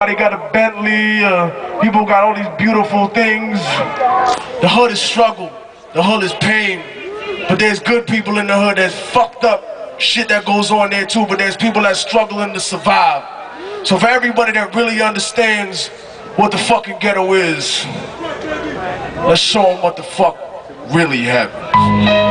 They got a Bentley, people got all these beautiful things. The hood is struggle, the hood is pain. But there's good people in the hood that's fucked up shit that goes on there too, but there's people that's struggling to survive. So for everybody that really understands what the fucking ghetto is, let's show them what the fuck really happened.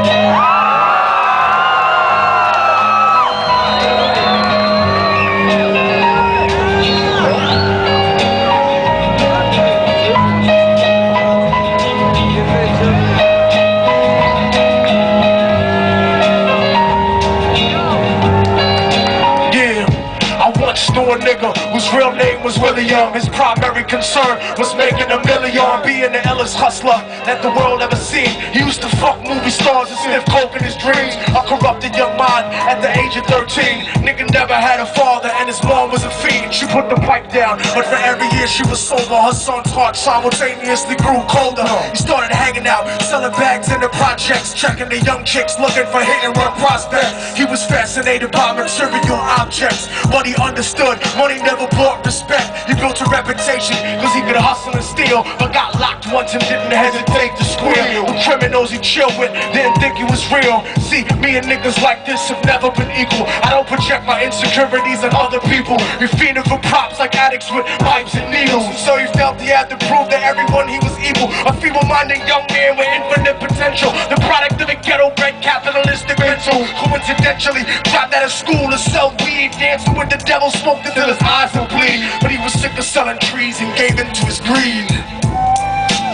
Knew a nigga whose real name was Willie Young. His primary concern was making $1 million, being the illest hustler that the world ever seen. He used to fuck movie stars and sniff coke in his dreams. A corrupted young mind at the age of 13. Nigga never had a father and his mom was a fiend. She put the pipe down, but for every year she was sober, her son's heart simultaneously grew colder. He started hanging out, selling bags in the projects, checking the young chicks, looking for hit and run prospects. He was fascinated by material objects, but he understood money never bought respect. He built a reputation cause he could hustle and steal, but got locked once and didn't hesitate to squeal. The criminals he chilled with didn't think he was real. See, me and niggas like this have never been equal. I don't project my insecurities on other people. We feeding for props like addicts with pipes and needles. So he felt he had to prove to everyone he was evil. A feeble-minded young man with infinite potential, the product of a ghetto-bred capitalistic mental. Coincidentally, dropped out of school to sell weed, dancing with the devil, smoked until his eyes would bleed. But he was sick of selling trees and gave in to his greed.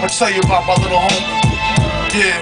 I'll tell you about my little homie. Yeah.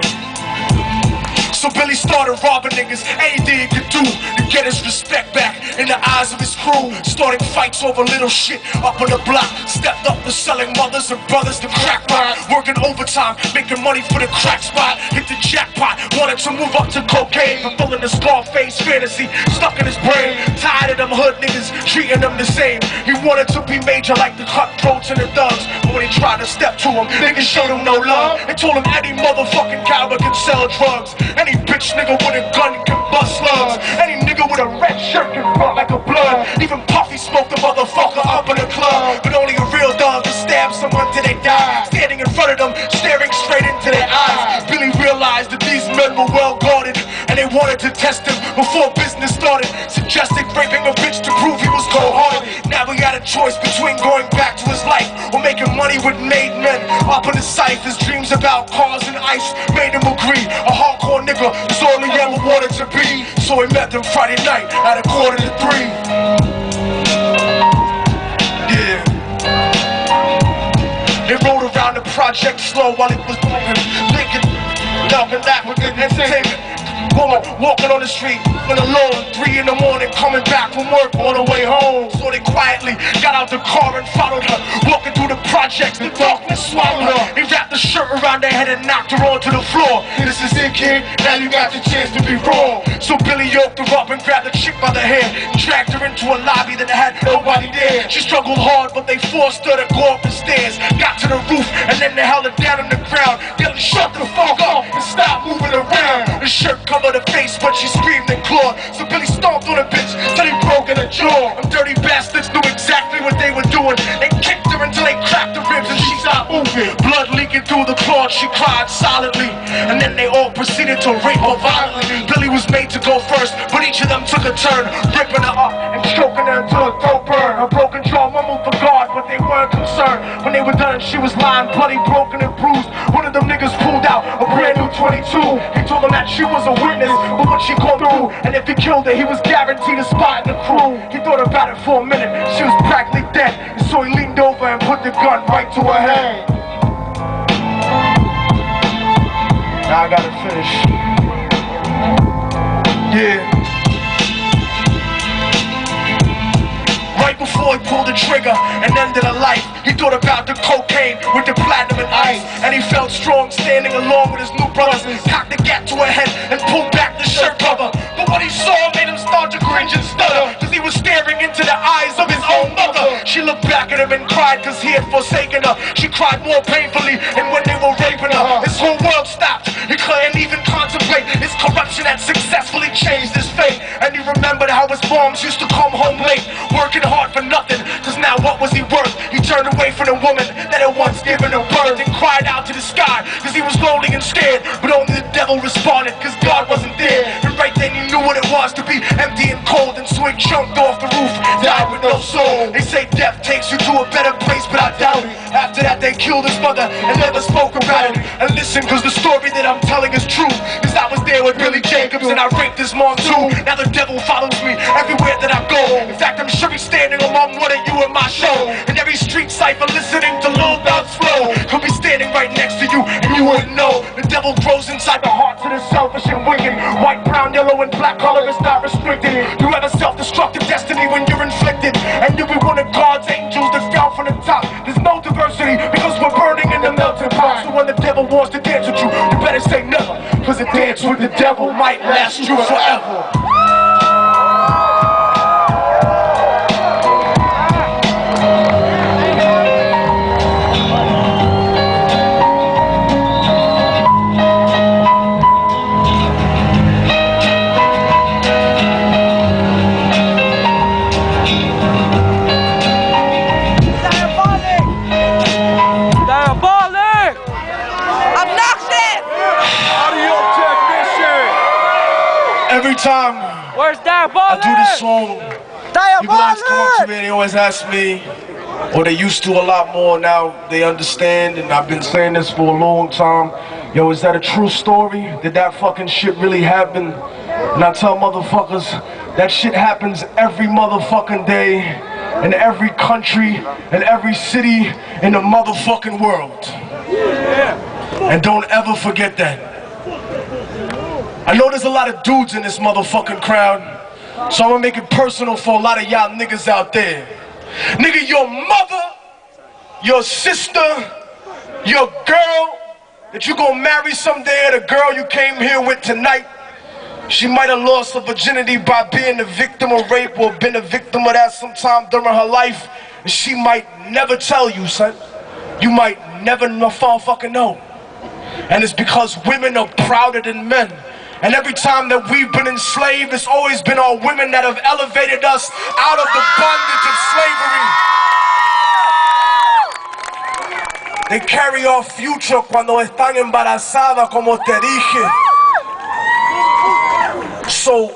So Billy started robbing niggas, anything he could do to get his respect back in the eyes of his crew. Starting fights over little shit up on the block. Stepped up to selling mothers and brothers to crack rock. Working overtime, making money for the crack spot. Hit the jackpot, wanted to move up to cocaine, fulfilling the Scarface fantasy stuck in his brain. Tired of them hood niggas treating them the same. He wanted to be major like the cutthroats and the thugs, but when he tried to step to him, niggas showed him no love. They told him any motherfucking coward can sell drugs. Any bitch nigga with a gun can bust slugs. Any nigga with a red shirt can front like a blood. Even Puffy smoked the motherfucker up in the club. But only a real dog can stab someone till they die. Standing in front of them, staring straight into their eyes, Billy realized that these men were well guarded, and they wanted to test him before business started. Suggesting raping a bitch to prove he was cold-hearted. Now he had a choice between going back to his life or making money with made men. Up in his sight, his dreams about cars and ice made him agree. A hardcore nigga was all he ever wanted to be. So he met them Friday night at 2:45. Yeah. They rode around the project slow while it was moving. Lincoln, loving that with good entertainment. Woman walking on the street when alone, 3 in the morning, coming back from work on the way home. So they quietly got out the car and followed her. Walking through the projects, the darkness swallowed her. He wrapped the shirt around her head and knocked her onto the floor. This is it, kid, now you got the chance to be wrong. So Billy yoked her up and grabbed the chick by the hair, dragged her into a lobby that had nobody there. She struggled hard, but they forced her to go up the stairs. Got to the roof, and then they held her down on the ground. Yelling, shut the fuck up and stop moving around. The shirt covered her face, but she screamed and clawed. So Billy stomped on the bitch till he broke in her jaw. Them dirty bastards knew exactly what they were doing. They kicked her until they cracked the ribs and she stopped moving. Blood leaking through the cloth, she cried silently, and then they all proceeded to rape her violently. Billy was made to go first, but each of them took a turn, ripping her up and choking her until her throat burned. Her broken jaw mumbled for God, but they weren't concerned. When they were done, she was lying bloody, broken and bruised. One of them niggas pulled out a brand new 22. He told them that she was a witness for what she gone through, and if he killed her, he was guaranteed a spot in the crew. He thought about it for a minute, she was practically dead, and so he leaned over and put the gun right to her head. Now I gotta finish. Yeah. Right before he pulled the trigger and ended her life, he thought about the cocaine with the platinum and ice, and he felt strong standing along with his new brothers. Cocked the gat to her head and pulled back the shirt cover, but what he saw made him start to cringe and stutter, cause he was staring into the eyes of his own mother. She looked back at him and cried cause he had forsaken her. She cried more painfully, and when they were raping her, his whole world stopped. He couldn't even contemplate his corruption had successfully changed his fate. And he remembered how his moms used to come home late, working hard for nothing, cause now what was he worth? away from the woman that had once given him birth, and cried out to the sky cause he was lonely and scared. But only the devil responded cause God wasn't there. And right then he knew what it was to be empty and cold, and so he jumped off the roof, died with no soul. They say death takes you to a better place, but I doubt it. After that they killed his mother and never spoke about it. And listen, cause the story that I'm telling is true, cause I was there with Billy Jacobs and I raped his mom too. Now the devil follows me everywhere that I go. In fact, I'm sure he's standing among one of you in my show. And every street cipher listening to Lil Dog's flow could be standing right next to you and you wouldn't know. The devil grows inside the hearts of the selfish and wicked. White, brown, yellow, and black color is not restricted. You have a self-destructive destiny when you're inflicted, and you'll be one of God's angels that fell from the top. There's no diversity because we're burning in the melting pot. So when the devil wants to dance with you, you better say never, cause a dance with the devil might last you forever. Every time I do this song, people always come up to me and they always ask me, or they used to a lot more, now they understand, and I've been saying this for a long time. Yo, is that a true story? Did that fucking shit really happen? And I tell motherfuckers, that shit happens every motherfucking day, in every country, in every city in the motherfucking world. And don't ever forget that. I know there's a lot of dudes in this motherfucking crowd, so I'm gonna make it personal for a lot of y'all niggas out there. Nigga, your mother, your sister, your girl that you gonna marry someday, the girl you came here with tonight, she might have lost her virginity by being a victim of rape or been a victim of that sometime during her life, and she might never tell you, son. You might never fucking know. And it's because women are prouder than men. And every time that we've been enslaved, it's always been our women that have elevated us out of the bondage of slavery. They carry our future cuando están embarazadas, como te dije. So,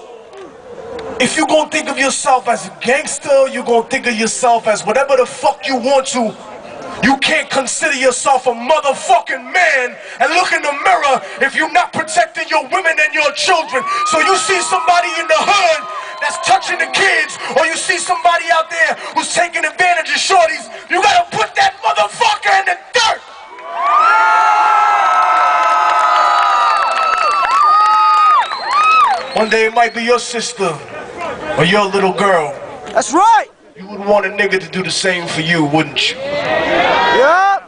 if you're gonna think of yourself as a gangster, you're gonna think of yourself as whatever the fuck you want to, you can't consider yourself a motherfucking man and look in the mirror if you're not protecting your women and your children. So you see somebody in the hood that's touching the kids, or you see somebody out there who's taking advantage of shorties, you gotta put that motherfucker in the dirt. One day it might be your sister or your little girl. That's right. You would want a nigga to do the same for you, wouldn't you? Yep.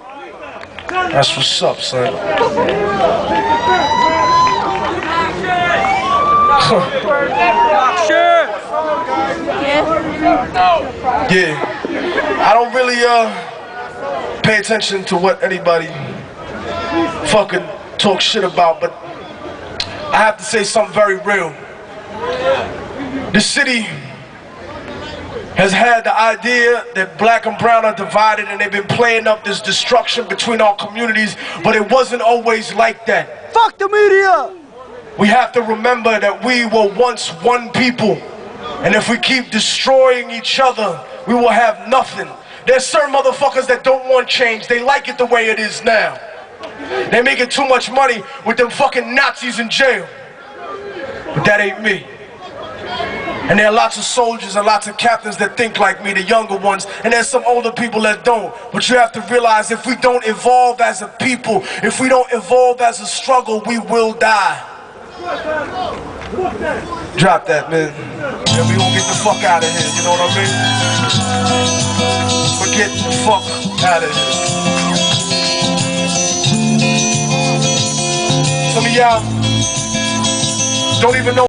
That's what's up, son. Yeah. I don't really pay attention to what anybody fucking talks shit about, but I have to say something very real. The city has had the idea that black and brown are divided, and they've been playing up this destruction between our communities, but it wasn't always like that. Fuck the media! We have to remember that we were once one people, and if we keep destroying each other, we will have nothing. There's certain motherfuckers that don't want change. They like it the way it is now. They making too much money with them fucking Nazis in jail. But that ain't me. And there are lots of soldiers and lots of captains that think like me, the younger ones, and there's some older people that don't. But you have to realize, if we don't evolve as a people, if we don't evolve as a struggle, we will die. Drop that, man. And we gonna get the fuck out of here, you know what I mean? We're getting the fuck out of here. Some of y'all don't even know